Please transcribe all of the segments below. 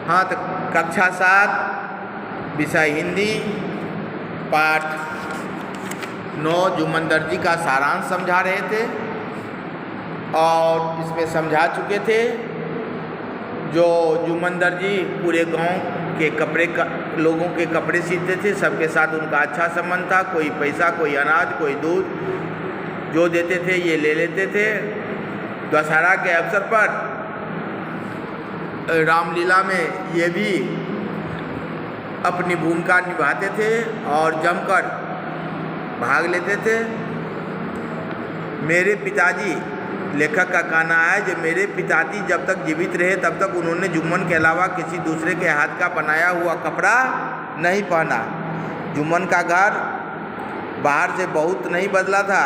हाँ, तो कक्षा 7 विषय हिंदी पाठ 9 जुम्मन दर्जी का सारांश समझा रहे थे और इसमें समझा चुके थे। जो जुम्मन दर्जी पूरे गांव के लोगों के कपड़े सीते थे, सबके साथ उनका अच्छा संबंध था। कोई पैसा, कोई अनाज, कोई दूध जो देते थे ये ले लेते थे। दशहरा के अवसर पर रामलीला में ये भी अपनी भूमिका निभाते थे और जमकर भाग लेते थे। मेरे पिताजी, लेखक का कहना है कि मेरे पिताजी जब तक जीवित रहे तब तक उन्होंने जुम्मन के अलावा किसी दूसरे के हाथ का बनाया हुआ कपड़ा नहीं पहना। जुम्मन का घर बाहर से बहुत नहीं बदला था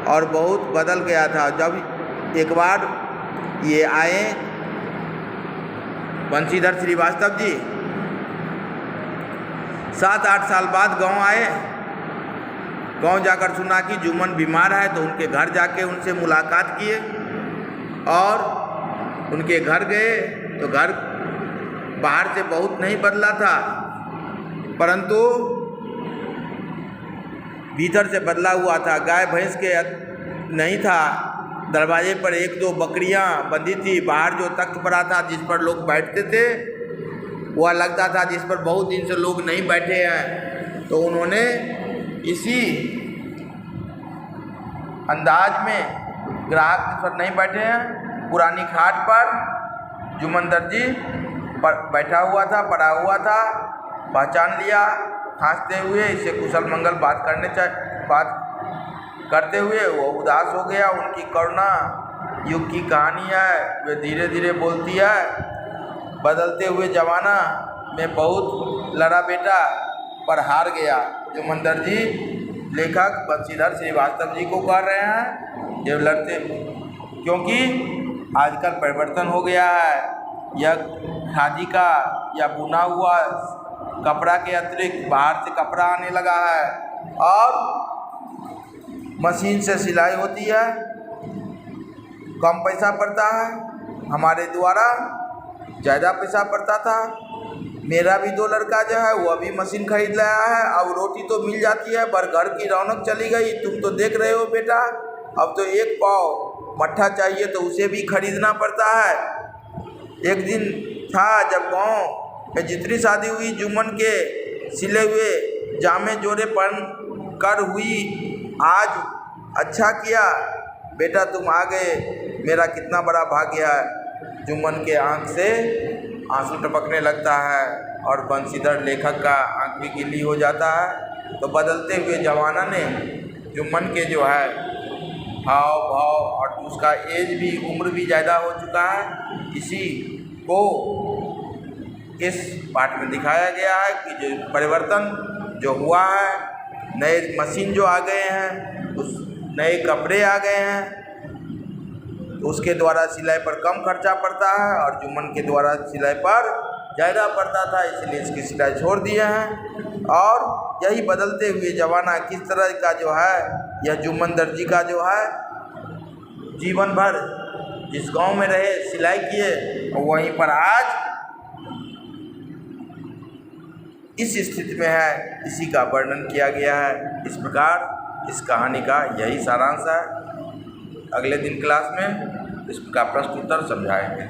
और बहुत बदल गया था। जब एक बार ये आए बंशीधर श्रीवास्तव जी 7-8 साल बाद गांव आए। गांव जाकर सुना कि जुम्मन बीमार है, तो उनके घर जाके उनसे मुलाकात किए और उनके घर गए तो घर बाहर से बहुत नहीं बदला था, परंतु भीतर से बदला हुआ था। गाय भैंस के नहीं था। दरवाजे पर 1-2 बकरियां बंधी थी। बाहर जो तख्त पड़ा था जिस पर लोग बैठते थे, वह लगता था जिस पर बहुत दिन से लोग नहीं बैठे हैं। तो उन्होंने इसी अंदाज में ग्राहक पर नहीं बैठे हैं, पुरानी खाट पर जुम्मन दर्जी बैठा हुआ था, पड़ा हुआ था। पहचान लिया हंसते हुए, इससे कुशल मंगल बात करते हुए वो उदास हो गया। उनकी करुणा युग की कहानी है, वे धीरे धीरे बोलती है। बदलते हुए जमाना में बहुत लड़ा बेटा पर हार गया। जुम्मन दर्जी लेखक बंशीधर श्रीवास्तव जी को कह रहे हैं जब लड़ते, क्योंकि आजकल परिवर्तन हो गया है। यह खादी का या बुना हुआ कपड़ा के अतिरिक्त बाहर से कपड़ा आने लगा है और मशीन से सिलाई होती है, कम पैसा पड़ता है। हमारे द्वारा ज़्यादा पैसा पड़ता था। मेरा भी 2 लड़का जो है वो अभी मशीन खरीद लाया है। अब रोटी तो मिल जाती है पर घर की रौनक चली गई। तुम तो देख रहे हो बेटा, अब तो 1 पाव मट्ठा चाहिए तो उसे भी खरीदना पड़ता है। एक दिन था जब गांव में जितनी शादी हुई जुम्मन के सिले हुए जामे जोड़े पहन कर हुई। आज अच्छा किया बेटा तुम आ गए, मेरा कितना बड़ा भाग्य है। जुम्मन के आँख से आंसू टपकने लगता है और बंशीधर लेखक का आँख भी गीली हो जाता है। तो बदलते हुए ज़माना ने जुम्मन के जो है हाव भाव और उसका एज भी, उम्र भी ज़्यादा हो चुका है, इसी को इस पाठ में दिखाया गया है कि जो परिवर्तन जो हुआ है, नए मशीन जो आ गए हैं, उस नए कपड़े आ गए हैं, तो उसके द्वारा सिलाई पर कम खर्चा पड़ता है और जुम्मन के द्वारा सिलाई पर ज़्यादा पड़ता था, इसलिए इसकी सिलाई छोड़ दिए हैं। और यही बदलते हुए ज़माना किस तरह का जो है, यह जुम्मन दर्जी का जो है जीवन भर जिस गांव में रहे सिलाई किए और वहीं पर आज इस स्थिति में है, इसी का वर्णन किया गया है। इस प्रकार इस कहानी का यही सारांश है। अगले दिन क्लास में इसका प्रश्न उत्तर समझाएंगे।